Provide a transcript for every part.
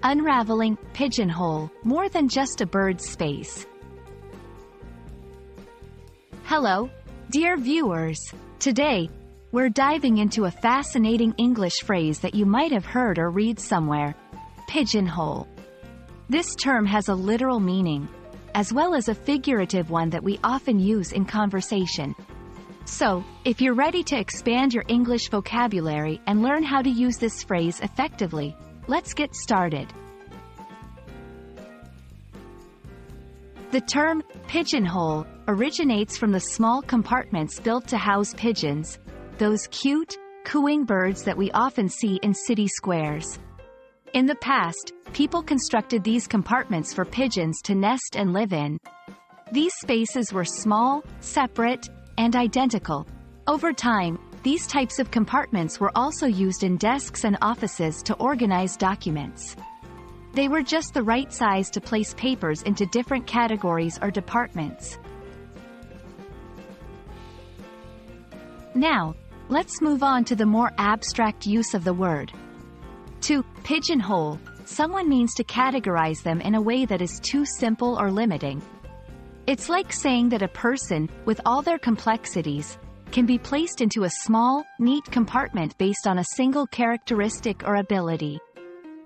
Unraveling, pigeonhole, more than just a bird's space. Hello, dear viewers. Today, we're diving into a fascinating English phrase that you might have heard or read somewhere: pigeonhole. This term has a literal meaning, as well as a figurative one that we often use in conversation. So, if you're ready to expand your English vocabulary and learn how to use this phrase effectively, let's get started. The term pigeonhole originates from the small compartments built to house pigeons, those cute, cooing birds that we often see in city squares. In the past, people constructed these compartments for pigeons to nest and live in. These spaces were small, separate, and identical. Over time, these types of compartments were also used in desks and offices to organize documents. They were just the right size to place papers into different categories or departments. Now, let's move on to the more abstract use of the word. To pigeonhole someone means to categorize them in a way that is too simple or limiting. It's like saying that a person, with all their complexities, can be placed into a small, neat compartment based on a single characteristic or ability.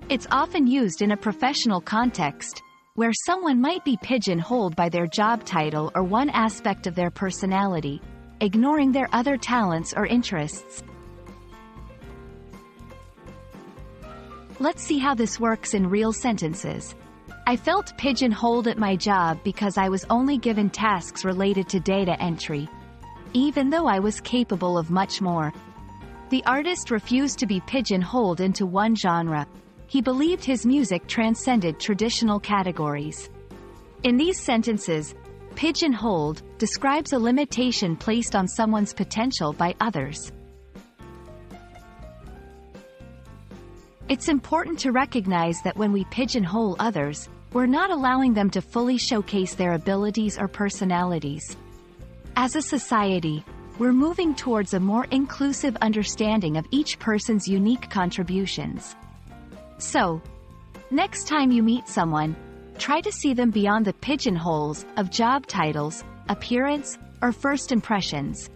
It's often used in a professional context, where someone might be pigeonholed by their job title or one aspect of their personality, ignoring their other talents or interests. Let's see how this works in real sentences. I felt pigeonholed at my job because I was only given tasks related to data entry, even though I was capable of much more. The artist refused to be pigeonholed into one genre. He believed his music transcended traditional categories. In these sentences, pigeonholed describes a limitation placed on someone's potential by others. It's important to recognize that when we pigeonhole others, we're not allowing them to fully showcase their abilities or personalities. As a society, we're moving towards a more inclusive understanding of each person's unique contributions. So, next time you meet someone, try to see them beyond the pigeonholes of job titles, appearance, or first impressions.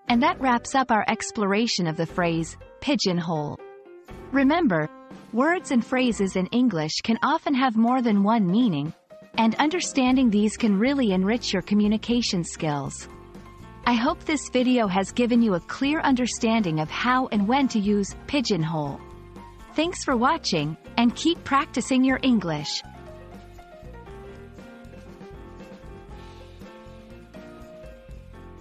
And that wraps up our exploration of the phrase, pigeonhole. Remember, words and phrases in English can often have more than one meaning, and understanding these can really enrich your communication skills. I hope this video has given you a clear understanding of how and when to use pigeonhole. Thanks for watching, and keep practicing your English.